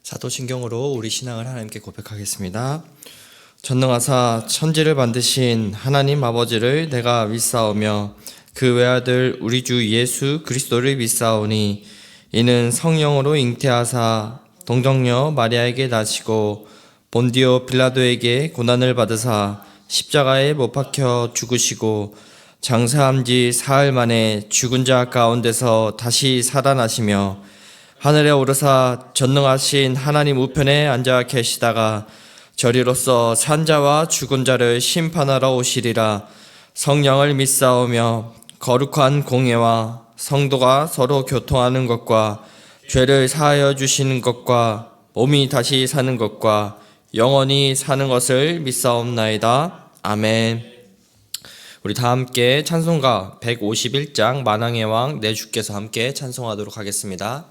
사도신경으로 우리 신앙을 하나님께 고백하겠습니다. 전능하사 천지를 만드신 하나님 아버지를 내가 믿사오며 그 외아들 우리 주 예수 그리스도를 믿사오니 이는 성령으로 잉태하사 동정녀 마리아에게 나시고 본디오 빌라도에게 고난을 받으사 십자가에 못 박혀 죽으시고 장사한 지 사흘 만에 죽은 자 가운데서 다시 살아나시며 하늘에 오르사 전능하신 하나님 우편에 앉아 계시다가 저리로서 산자와 죽은 자를 심판하러 오시리라. 성령을 믿사오며 거룩한 공예와 성도가 서로 교통하는 것과 죄를 사하여 주시는 것과 몸이 다시 사는 것과 영원히 사는 것을 믿사옵나이다. 아멘. 우리 다 함께 찬송가 151장 만왕의 왕 내 주께서 함께 찬송하도록 하겠습니다.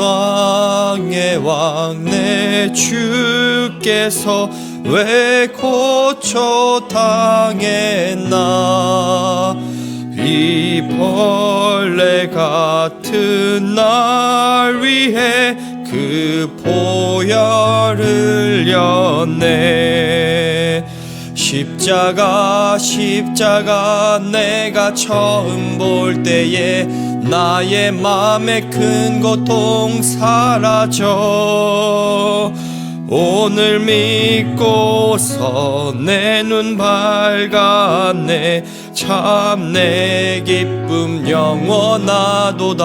만왕의 왕 내 주께서 왜 고초 당했나 이 벌레 같은 날 위해 그 보혈을 흘렸네. 십자가 내가 처음 볼 때에 나의 맘에 큰 고통 사라져. 오늘 믿고서 내 눈 밝았네. 참 내 기쁨 영원하도다.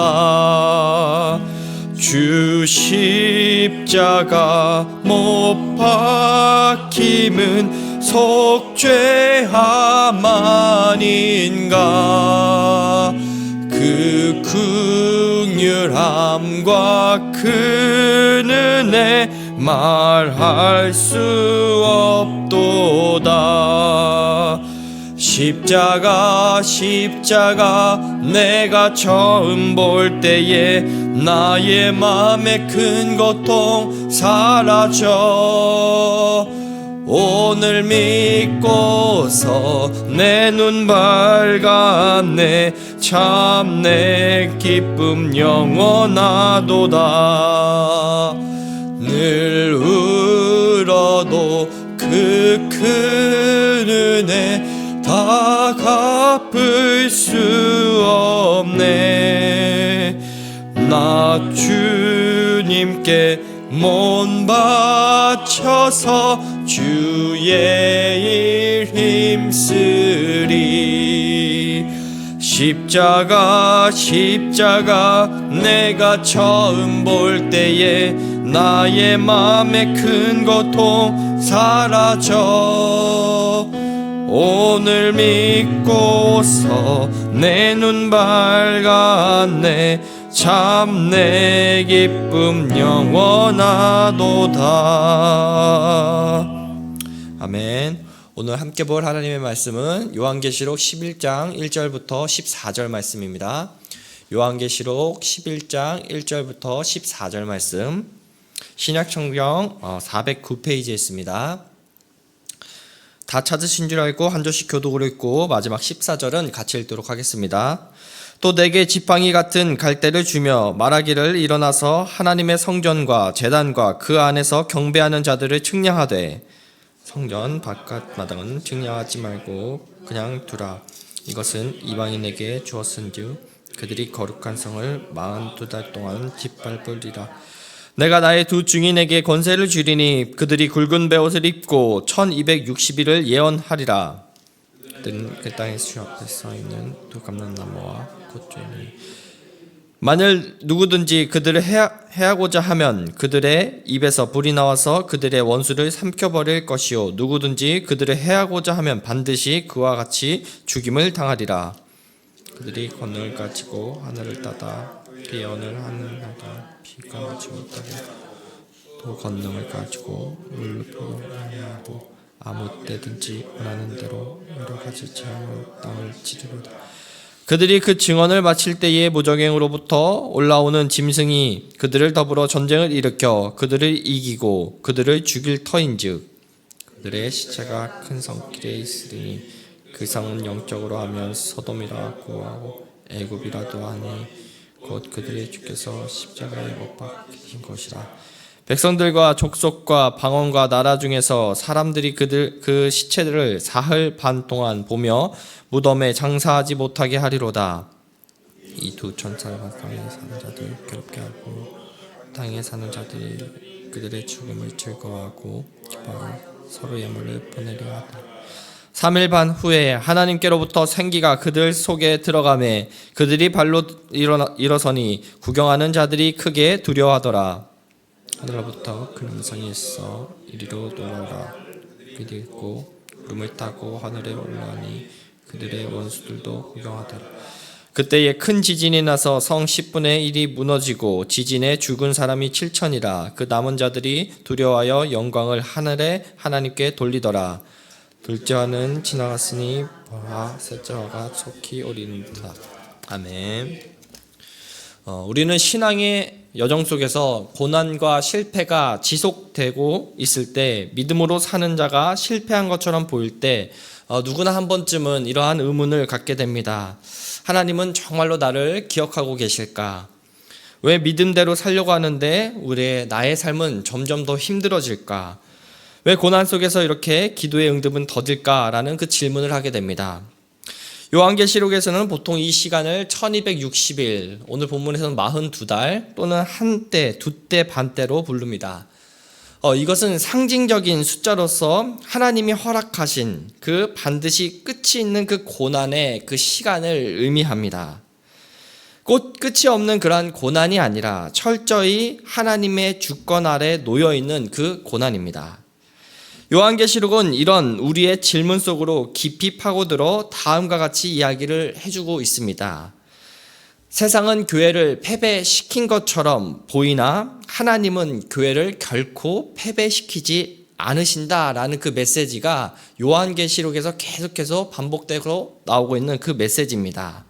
주 십자가 못 박힘은 속죄함 아닌가. 그 긍휼함과 그 은혜 말할 수 없도다. 십자가 내가 처음 볼 때에 나의 맘에 큰 고통 사라져. 오늘 믿고서 내 눈 밝았네. 참 내 기쁨 영원하도다. 늘 울어도 그 큰 은혜 다 갚을 수 없네. 나 주님께 몸 바쳐서 주의 일 힘쓰리. 십자가 내가 처음 볼 때에 나의 맘에 큰 고통 사라져. 오늘 믿고서 내 눈 밝았네. 참 내 기쁨 영원하도다. 아멘. 오늘 함께 볼 하나님의 말씀은 요한계시록 11장 1절부터 14절 말씀입니다. 요한계시록 11장 1절부터 14절 말씀, 신약성경 409페이지에 있습니다. 다 찾으신 줄 알고 한 조씩 교독으로 읽고 마지막 14절은 같이 읽도록 하겠습니다. 또 내게 지팡이 같은 갈대를 주며 말하기를 일어나서 하나님의 성전과 제단과 그 안에서 경배하는 자들을 측량하되 성전 바깥 마당은 측량하지 말고 그냥 두라. 이것은 이방인에게 주었은즉 그들이 거룩한 성을 42달 동안 짓밟으리라. 내가 나의 두 증인에게 권세를 주리니 그들이 굵은 베옷을 입고 1260일을 예언하리라. 그들은 그 땅의 수 앞에 서 있는 두 감람나무와 곶감이 만일 누구든지 그들을 해하고자 하면 그들의 입에서 불이 나와서 그들의 원수를 삼켜버릴 것이요 누구든지 그들을 해하고자 하면 반드시 그와 같이 죽임을 당하리라. 그들이 권능을 가지고 하늘을 따다 예언을 하느냐가 비가 오지 못하게 또 권능을 가지고 물로 표현하고 아무 때든지 원하는 대로 여러 가지 재앙으로 땅을 치르리라. 그들이 그 증언을 마칠 때에 무적행으로부터 올라오는 짐승이 그들을 더불어 전쟁을 일으켜 그들을 이기고 그들을 죽일 터인즉 그들의 시체가 큰 성길에 있으리니 그 성은 영적으로 하면 소돔이라고 하고 애굽이라도 하니 곧 그들의 주께서 십자가에 못 박히신 것이라. 백성들과 족속과 방언과 나라 중에서 사람들이 그 시체들을 사흘 반 동안 보며 무덤에 장사하지 못하게 하리로다. 이 두 천사가 땅에 사는 자들 괴롭게 하고 땅에 사는 자들이 그들의 죽음을 즐거워하고 기뻐하며 서로 예물을 보내려 하다. 3일 반 후에 하나님께로부터 생기가 그들 속에 들어가매 그들이 발로 일어서니 구경하는 자들이 크게 두려워하더라. 하늘로부터 큰 음성이 있어 이리로 놀라라. 그들이 있고 구름을 타고 하늘에 올라가니 그들의 원수들도 구경하더라. 그때에 큰 지진이 나서 성 10분의 1이 무너지고 지진에 죽은 사람이 7천이라. 그 남은 자들이 두려워하여 영광을 하늘에 하나님께 돌리더라. 둘째화는 지나갔으니 보아 셋째화가 속히 오리는도다. 아멘. 우리는 신앙의 여정 속에서 고난과 실패가 지속되고 있을 때 믿음으로 사는 자가 실패한 것처럼 보일 때 누구나 한 번쯤은 이러한 의문을 갖게 됩니다. 하나님은 정말로 나를 기억하고 계실까? 왜 믿음대로 살려고 하는데 나의 삶은 점점 더 힘들어질까? 왜 고난 속에서 이렇게 기도의 응답은 더딜까라는 그 질문을 하게 됩니다. 요한계시록에서는 보통 이 시간을 1260일, 오늘 본문에서는 42달 또는 한때, 두때, 반때로 부릅니다. 이것은 상징적인 숫자로서 하나님이 허락하신 그 반드시 끝이 있는 그 고난의 그 시간을 의미합니다. 곧 끝이 없는 그러한 고난이 아니라 철저히 하나님의 주권 아래 놓여있는 그 고난입니다. 요한계시록은 이런 우리의 질문 속으로 깊이 파고들어 다음과 같이 이야기를 해주고 있습니다. 세상은 교회를 패배시킨 것처럼 보이나 하나님은 교회를 결코 패배시키지 않으신다라는 그 메시지가 요한계시록에서 계속해서 반복되고 나오고 있는 그 메시지입니다.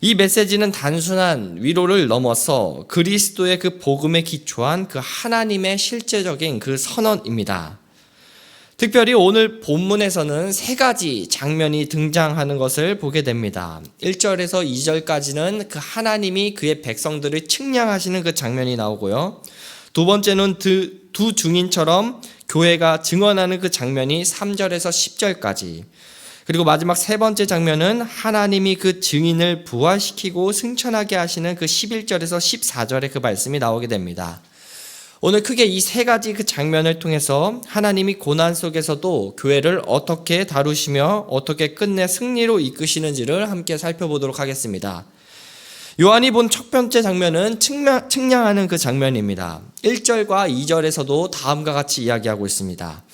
이 메시지는 단순한 위로를 넘어서 그리스도의 그 복음에 기초한 그 하나님의 실제적인 그 선언입니다. 특별히 오늘 본문에서는 세 가지 장면이 등장하는 것을 보게 됩니다. 1절에서 2절까지는 그 하나님이 그의 백성들을 측량하시는 그 장면이 나오고요. 두 번째는 두 증인처럼 교회가 증언하는 그 장면이 3절에서 10절까지. 그리고 마지막 세 번째 장면은 하나님이 그 증인을 부활시키고 승천하게 하시는 그 11절에서 14절의 그 말씀이 나오게 됩니다. 오늘 크게 이 세 가지 그 장면을 통해서 하나님이 고난 속에서도 교회를 어떻게 다루시며 어떻게 끝내 승리로 이끄시는지를 함께 살펴보도록 하겠습니다. 요한이 본 첫 번째 장면은 측량하는 그 장면입니다. 1절과 2절에서도 다음과 같이 이야기하고 있습니다.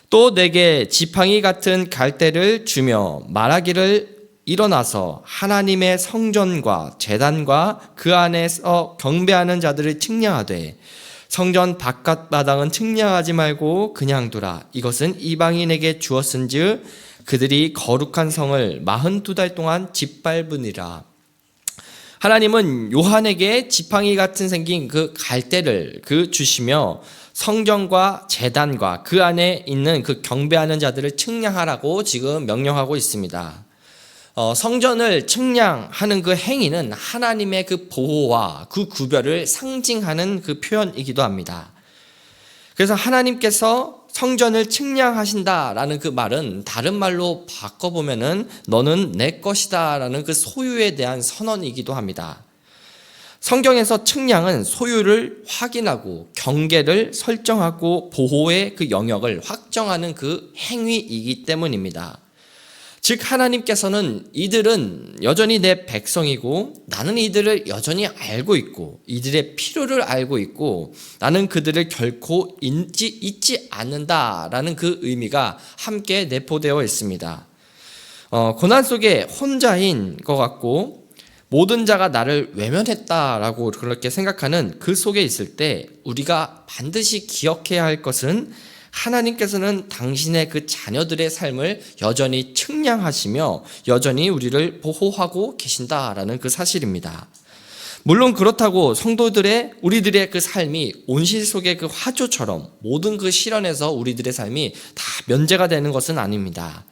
또 내게 지팡이 같은 갈대를 주며 말하기를 일어나서 하나님의 성전과 제단과 그 안에서 경배하는 자들을 측량하되 성전 바깥 마당은 측량하지 말고 그냥 두라. 이것은 이방인에게 주었은즉 그들이 거룩한 성을 42달 동안 짓밟으니라. 하나님은 요한에게 지팡이 같은 생긴 그 갈대를 주시며 성전과 제단과 그 안에 있는 그 경배하는 자들을 측량하라고 지금 명령하고 있습니다. 성전을 측량하는 그 행위는 하나님의 그 보호와 그 구별을 상징하는 그 표현이기도 합니다. 그래서 하나님께서 성전을 측량하신다라는 그 말은 다른 말로 바꿔보면은 너는 내 것이다라는 그 소유에 대한 선언이기도 합니다. 성경에서 측량은 소유를 확인하고 경계를 설정하고 보호의 그 영역을 확정하는 그 행위이기 때문입니다. 즉 하나님께서는 이들은 여전히 내 백성이고 나는 이들을 여전히 알고 있고 이들의 필요를 알고 있고 나는 그들을 결코 잊지 않는다라는 그 의미가 함께 내포되어 있습니다. 고난 속에 혼자인 것 같고 모든 자가 나를 외면했다라고 그렇게 생각하는 그 속에 있을 때 우리가 반드시 기억해야 할 것은 하나님께서는 당신의 그 자녀들의 삶을 여전히 측량하시며 여전히 우리를 보호하고 계신다라는 그 사실입니다. 물론 그렇다고 우리들의 그 삶이 온실 속의 그 화조처럼 모든 그 실현에서 우리들의 삶이 다 면제가 되는 것은 아닙니다.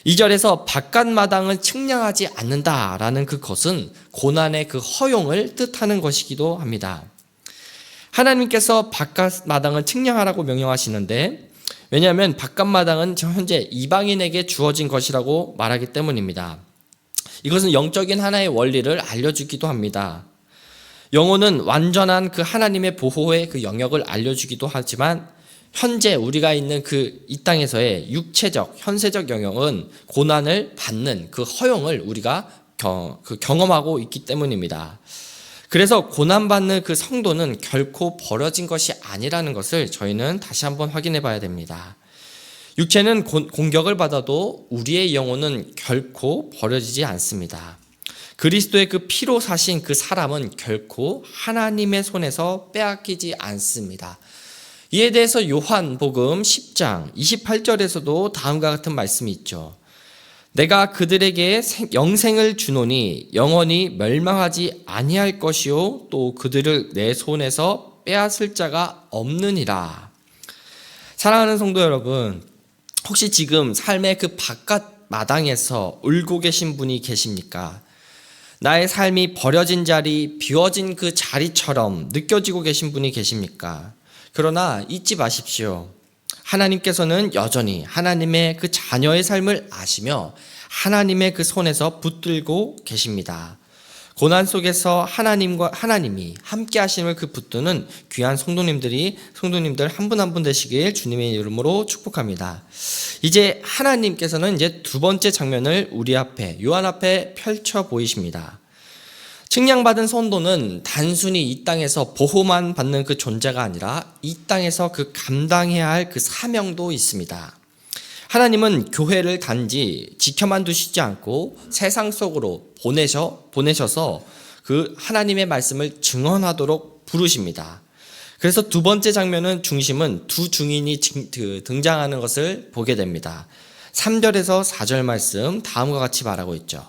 2절에서 바깥 마당은 측량하지 않는다라는 그것은 고난의 그 허용을 뜻하는 것이기도 합니다. 하나님께서 바깥 마당을 측량하라고 명령하시는데, 왜냐하면 바깥 마당은 현재 이방인에게 주어진 것이라고 말하기 때문입니다. 이것은 영적인 하나의 원리를 알려주기도 합니다. 영혼은 완전한 그 하나님의 보호의 그 영역을 알려주기도 하지만, 현재 우리가 있는 이 땅에서의 육체적, 현세적 영역은 고난을 받는 그 허용을 우리가 경험하고 있기 때문입니다. 그래서 고난받는 그 성도는 결코 버려진 것이 아니라는 것을 저희는 다시 한번 확인해 봐야 됩니다. 육체는 공격을 받아도 우리의 영혼은 결코 버려지지 않습니다. 그리스도의 그 피로 사신 그 사람은 결코 하나님의 손에서 빼앗기지 않습니다. 이에 대해서 요한복음 10장 28절에서도 다음과 같은 말씀이 있죠. 내가 그들에게 영생을 주노니 영원히 멸망하지 아니할 것이요 또 그들을 내 손에서 빼앗을 자가 없느니라. 사랑하는 성도 여러분, 혹시 지금 삶의 그 바깥 마당에서 울고 계신 분이 계십니까? 나의 삶이 버려진 자리, 비워진 그 자리처럼 느껴지고 계신 분이 계십니까? 그러나 잊지 마십시오. 하나님께서는 여전히 하나님의 그 자녀의 삶을 아시며 하나님의 그 손에서 붙들고 계십니다. 고난 속에서 하나님이 함께 하심을 그 붙드는 귀한 성도님들 한 분 한 분 되시길 주님의 이름으로 축복합니다. 이제 하나님께서는 이제 두 번째 장면을 우리 앞에, 요한 앞에 펼쳐 보이십니다. 측량받은 성도는 단순히 이 땅에서 보호만 받는 그 존재가 아니라 이 땅에서 그 감당해야 할 그 사명도 있습니다. 하나님은 교회를 단지 지켜만 두시지 않고 세상 속으로 보내셔서 그 하나님의 말씀을 증언하도록 부르십니다. 그래서 두 번째 장면은 중심은 두 증인이 등장하는 것을 보게 됩니다. 3절에서 4절 말씀 다음과 같이 말하고 있죠.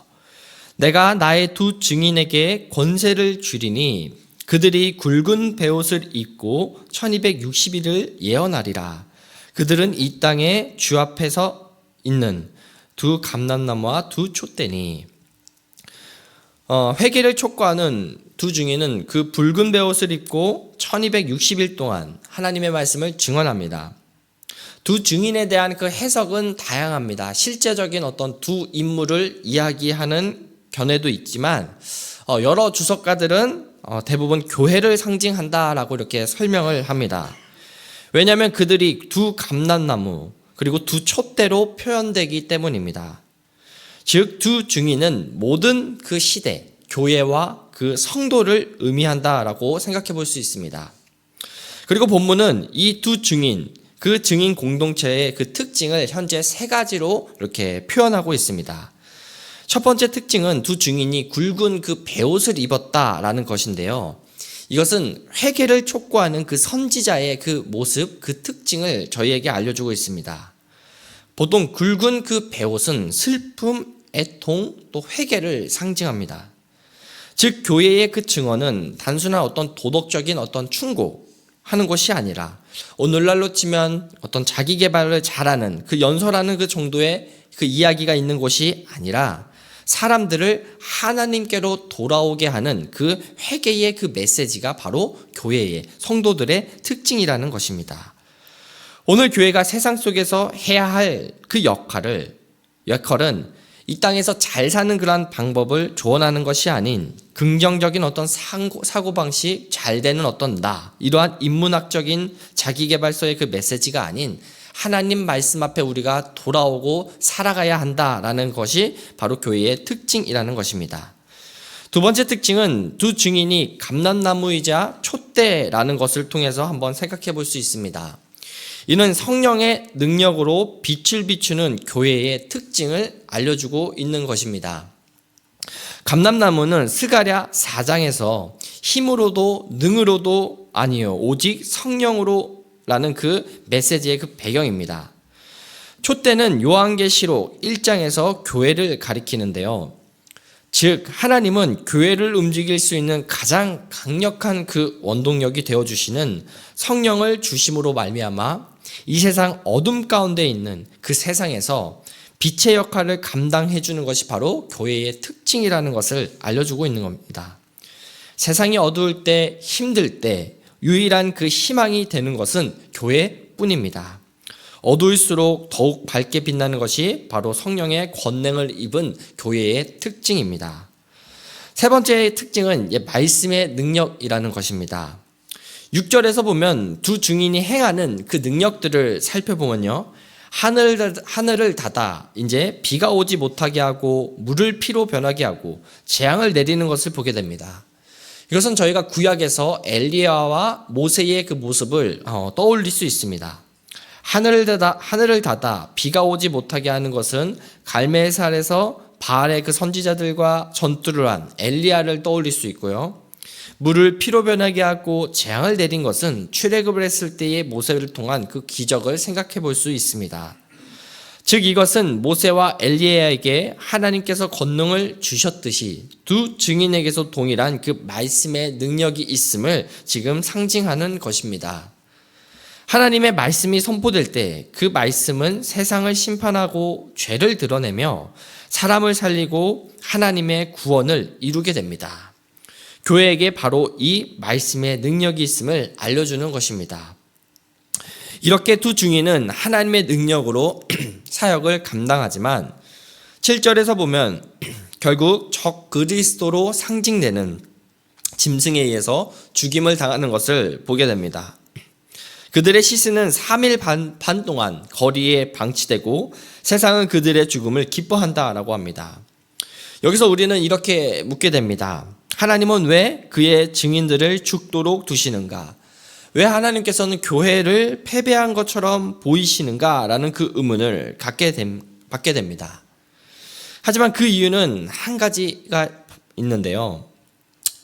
내가 나의 두 증인에게 권세를 주리니 그들이 굵은 베옷을 입고 1260일을 예언하리라. 그들은 이 땅에 주 앞에서 있는 두 감람나무와 두 촛대니. 회개를 촉구하는 두 증인은 그 붉은 베옷을 입고 1260일 동안 하나님의 말씀을 증언합니다. 두 증인에 대한 그 해석은 다양합니다. 실제적인 어떤 두 인물을 이야기하는 견해도 있지만 여러 주석가들은 대부분 교회를 상징한다라고 이렇게 설명을 합니다. 왜냐하면 그들이 두 감람나무 그리고 두 촛대로 표현되기 때문입니다. 즉 두 증인은 모든 그 시대, 교회와 그 성도를 의미한다라고 생각해 볼 수 있습니다. 그리고 본문은 이 두 증인, 그 증인 공동체의 그 특징을 현재 세 가지로 이렇게 표현하고 있습니다. 첫 번째 특징은 두 증인이 굵은 그 베옷을 입었다라는 것인데요. 이것은 회개를 촉구하는 그 선지자의 그 모습, 그 특징을 저희에게 알려주고 있습니다. 보통 굵은 그 베옷은 슬픔, 애통, 또 회개를 상징합니다. 즉 교회의 그 증언은 단순한 어떤 도덕적인 어떤 충고하는 것이 아니라 오늘날로 치면 어떤 자기 개발을 잘하는 그 연설하는 그 정도의 그 이야기가 있는 것이 아니라 사람들을 하나님께로 돌아오게 하는 그 회개의 그 메시지가 바로 교회의 성도들의 특징이라는 것입니다. 오늘 교회가 세상 속에서 해야 할 그 역할은 이 땅에서 잘 사는 그러한 방법을 조언하는 것이 아닌 긍정적인 어떤 사고방식, 잘 되는 어떤 이러한 인문학적인 자기개발서의 그 메시지가 아닌 하나님 말씀 앞에 우리가 돌아오고 살아가야 한다라는 것이 바로 교회의 특징이라는 것입니다. 두 번째 특징은 두 증인이 감람나무이자 촛대라는 것을 통해서 한번 생각해 볼 수 있습니다. 이는 성령의 능력으로 빛을 비추는 교회의 특징을 알려주고 있는 것입니다. 감람나무는 스가랴 4장에서 힘으로도 능으로도 아니요 오직 성령으로 라는 그 메시지의 그 배경입니다. 촛대는 요한계시록 1장에서 교회를 가리키는데요. 즉 하나님은 교회를 움직일 수 있는 가장 강력한 그 원동력이 되어주시는 성령을 주심으로 말미암아 이 세상 어둠 가운데 있는 그 세상에서 빛의 역할을 감당해 주는 것이 바로 교회의 특징이라는 것을 알려주고 있는 겁니다. 세상이 어두울 때, 힘들 때 유일한 그 희망이 되는 것은 교회뿐입니다. 어두울수록 더욱 밝게 빛나는 것이 바로 성령의 권능을 입은 교회의 특징입니다. 세 번째 특징은 말씀의 능력이라는 것입니다. 6절에서 보면 두 증인이 행하는 그 능력들을 살펴보면요, 하늘을 닫아 이제 비가 오지 못하게 하고 물을 피로 변하게 하고 재앙을 내리는 것을 보게 됩니다. 이것은 저희가 구약에서 엘리야와 모세의 그 모습을 떠올릴 수 있습니다. 하늘을 닫아 비가 오지 못하게 하는 것은 갈멜살에서 바알의 그 선지자들과 전투를 한 엘리야를 떠올릴 수 있고요. 물을 피로 변하게 하고 재앙을 내린 것은 출애굽을 했을 때의 모세를 통한 그 기적을 생각해 볼 수 있습니다. 즉 이것은 모세와 엘리야에게 하나님께서 권능을 주셨듯이 두 증인에게서 동일한 그 말씀의 능력이 있음을 지금 상징하는 것입니다. 하나님의 말씀이 선포될 때 그 말씀은 세상을 심판하고 죄를 드러내며 사람을 살리고 하나님의 구원을 이루게 됩니다. 교회에게 바로 이 말씀의 능력이 있음을 알려주는 것입니다. 이렇게 두 증인은 하나님의 능력으로 사역을 감당하지만 7절에서 보면 결국 적 그리스도로 상징되는 짐승에 의해서 죽임을 당하는 것을 보게 됩니다. 그들의 시신은 3일 반 동안 거리에 방치되고 세상은 그들의 죽음을 기뻐한다라고 합니다. 여기서 우리는 이렇게 묻게 됩니다. 하나님은 왜 그의 증인들을 죽도록 두시는가? 왜 하나님께서는 교회를 패배한 것처럼 보이시는가라는 그 의문을 받게 됩니다. 하지만 그 이유는 한 가지가 있는데요.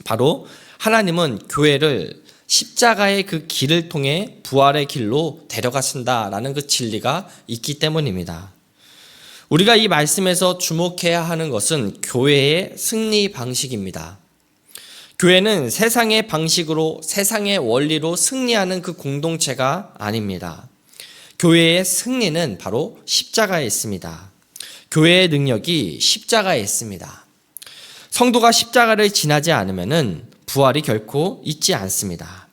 바로 하나님은 교회를 십자가의 그 길을 통해 부활의 길로 데려가신다라는 그 진리가 있기 때문입니다. 우리가 이 말씀에서 주목해야 하는 것은 교회의 승리 방식입니다. 교회는 세상의 방식으로 세상의 원리로 승리하는 그 공동체가 아닙니다. 교회의 승리는 바로 십자가에 있습니다. 교회의 능력이 십자가에 있습니다. 성도가 십자가를 지나지 않으면은 부활이 결코 있지 않습니다.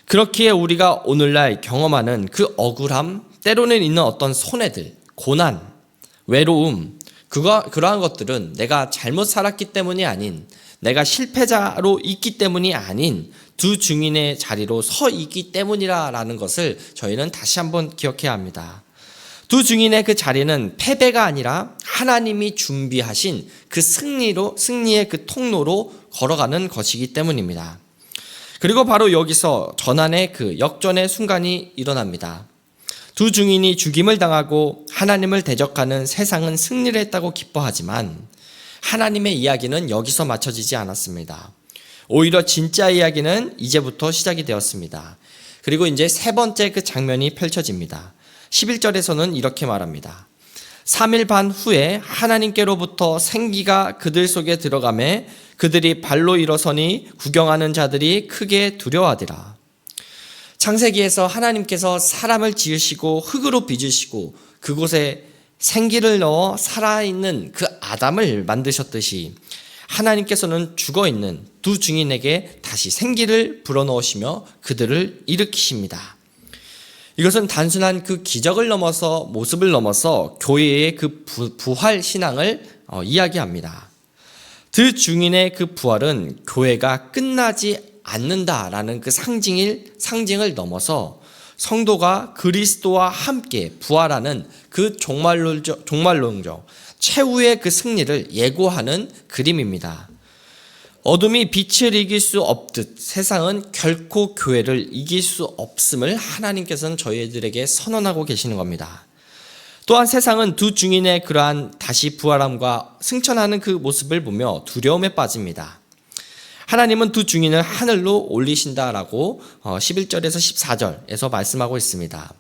그렇기에 우리가 오늘날 경험하는 그 억울함, 때로는 있는 어떤 손해들, 고난, 외로움, 그러한 것들은 내가 잘못 살았기 때문이 아닌, 내가 실패자로 있기 때문이 아닌 두 증인의 자리로 서 있기 때문이라는 것을 저희는 다시 한번 기억해야 합니다. 두 증인의 그 자리는 패배가 아니라 하나님이 준비하신 그 승리의 그 통로로 걸어가는 것이기 때문입니다. 그리고 바로 여기서 전환의 그 역전의 순간이 일어납니다. 두 증인이 죽임을 당하고 하나님을 대적하는 세상은 승리를 했다고 기뻐하지만 하나님의 이야기는 여기서 맞춰지지 않았습니다. 오히려 진짜 이야기는 이제부터 시작이 되었습니다. 그리고 이제 세 번째 그 장면이 펼쳐집니다. 11절에서는 이렇게 말합니다. 3일 반 후에 하나님께로부터 생기가 그들 속에 들어가매 그들이 발로 일어서니 구경하는 자들이 크게 두려워하더라. 창세기에서 하나님께서 사람을 지으시고 흙으로 빚으시고 그곳에 생기를 넣어 살아있는 그 아담을 만드셨듯이 하나님께서는 죽어있는 두 증인에게 다시 생기를 불어넣으시며 그들을 일으키십니다. 이것은 단순한 그 기적을 넘어서 모습을 넘어서 교회의 그 부활 신앙을 이야기합니다. 두 증인의 그 부활은 교회가 끝나지 않는다라는 그 상징을 넘어서 성도가 그리스도와 함께 부활하는 그 종말론적 최후의 그 승리를 예고하는 그림입니다. 어둠이 빛을 이길 수 없듯 세상은 결코 교회를 이길 수 없음을 하나님께서는 저희들에게 선언하고 계시는 겁니다. 또한 세상은 두 증인의 그러한 다시 부활함과 승천하는 그 모습을 보며 두려움에 빠집니다. 하나님은 두 증인을 하늘로 올리신다라고 11절에서 14절에서 말씀하고 있습니다.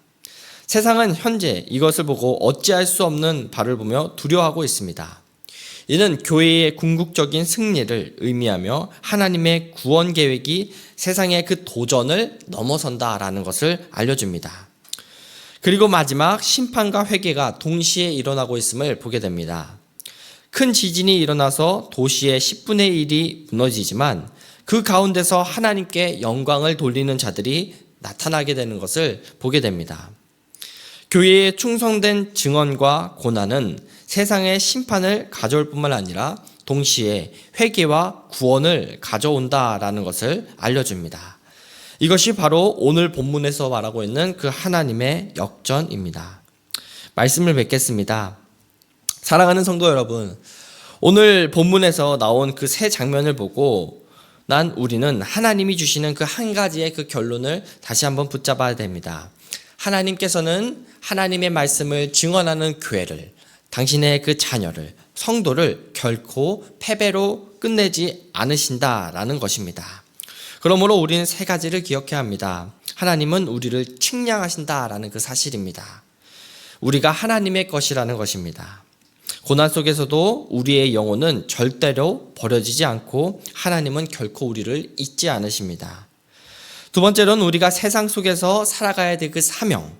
세상은 현재 이것을 보고 어찌할 수 없는 바를 보며 두려워하고 있습니다. 이는 교회의 궁극적인 승리를 의미하며 하나님의 구원 계획이 세상의 그 도전을 넘어선다라는 것을 알려줍니다. 그리고 마지막 심판과 회개가 동시에 일어나고 있음을 보게 됩니다. 큰 지진이 일어나서 도시의 10분의 1이 무너지지만 그 가운데서 하나님께 영광을 돌리는 자들이 나타나게 되는 것을 보게 됩니다. 교회에 충성된 증언과 고난은 세상의 심판을 가져올 뿐만 아니라 동시에 회개와 구원을 가져온다라는 것을 알려줍니다. 이것이 바로 오늘 본문에서 말하고 있는 그 하나님의 역전입니다. 말씀을 뵙겠습니다. 사랑하는 성도 여러분, 오늘 본문에서 나온 그 세 장면을 보고 우리는 하나님이 주시는 그 한 가지의 그 결론을 다시 한번 붙잡아야 됩니다. 하나님께서는 하나님의 말씀을 증언하는 교회를, 당신의 그 자녀를, 성도를 결코 패배로 끝내지 않으신다라는 것입니다. 그러므로 우리는 세 가지를 기억해야 합니다. 하나님은 우리를 측량하신다라는 그 사실입니다. 우리가 하나님의 것이라는 것입니다. 고난 속에서도 우리의 영혼은 절대로 버려지지 않고 하나님은 결코 우리를 잊지 않으십니다. 두 번째로는 우리가 세상 속에서 살아가야 될 그 사명,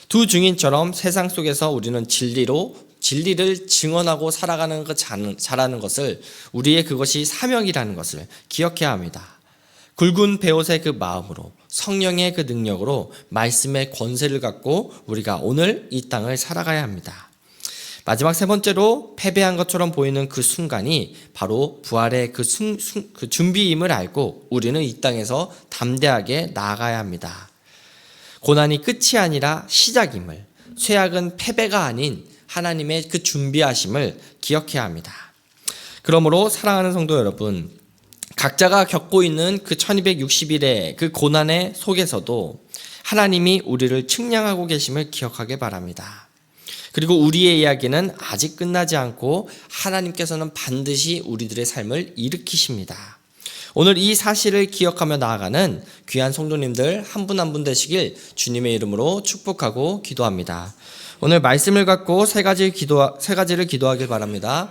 두 증인처럼 세상 속에서 우리는 진리를 증언하고 살아가는 것 잘하는 것을, 우리의 그것이 사명이라는 것을 기억해야 합니다. 굵은 베옷의 그 마음으로, 성령의 그 능력으로 말씀의 권세를 갖고 우리가 오늘 이 땅을 살아가야 합니다. 마지막 세 번째로 패배한 것처럼 보이는 그 순간이 바로 부활의 그 준비임을 알고 우리는 이 땅에서 담대하게 나아가야 합니다. 고난이 끝이 아니라 시작임을, 죄악은 패배가 아닌 하나님의 그 준비하심을 기억해야 합니다. 그러므로 사랑하는 성도 여러분, 각자가 겪고 있는 그 1260일의 그 고난의 속에서도 하나님이 우리를 측량하고 계심을 기억하게 바랍니다. 그리고 우리의 이야기는 아직 끝나지 않고 하나님께서는 반드시 우리들의 삶을 일으키십니다. 오늘 이 사실을 기억하며 나아가는 귀한 성도님들 한 분 한 분 되시길 주님의 이름으로 축복하고 기도합니다. 오늘 말씀을 갖고 세 가지를 기도하길 바랍니다.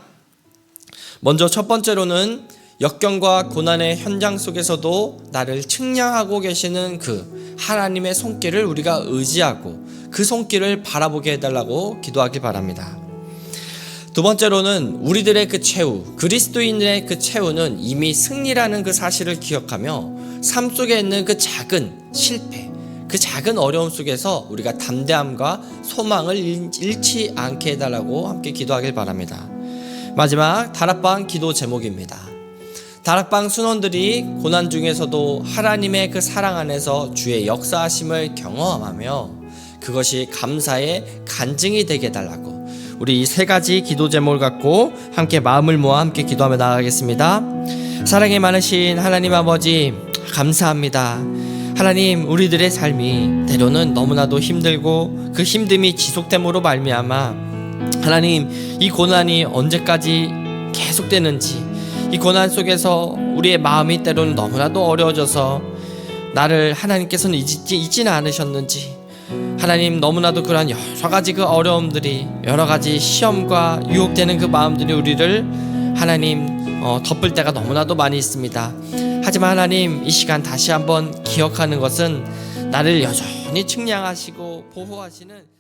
먼저 첫 번째로는 역경과 고난의 현장 속에서도 나를 측량하고 계시는 그 하나님의 손길을 우리가 의지하고 그 손길을 바라보게 해달라고 기도하길 바랍니다. 두 번째로는 우리들의 그 최후, 그리스도인의 그 최후는 이미 승리라는 그 사실을 기억하며 삶 속에 있는 그 작은 실패, 그 작은 어려움 속에서 우리가 담대함과 소망을 잃지 않게 해달라고 함께 기도하길 바랍니다. 마지막 다락방 기도 제목입니다. 다락방 순원들이 고난 중에서도 하나님의 그 사랑 안에서 주의 역사하심을 경험하며 그것이 감사의 간증이 되게 해달라고, 우리 이 세 가지 기도 제목을 갖고 함께 마음을 모아 함께 기도하며 나아가겠습니다. 사랑이 많으신 하나님 아버지, 감사합니다. 하나님, 우리들의 삶이 때로는 너무나도 힘들고 그 힘듦이 지속됨으로 말미암아 하나님, 이 고난이 언제까지 계속되는지, 이 고난 속에서 우리의 마음이 때로는 너무나도 어려워져서 나를 하나님께서는 잊지는 않으셨는지, 하나님, 너무나도 그러한 여러 가지 그 어려움들이, 여러 가지 시험과 유혹되는 그 마음들이 우리를 하나님 덮을 때가 너무나도 많이 있습니다. 하지만 하나님, 이 시간 다시 한번 기억하는 것은 나를 여전히 측량하시고 보호하시는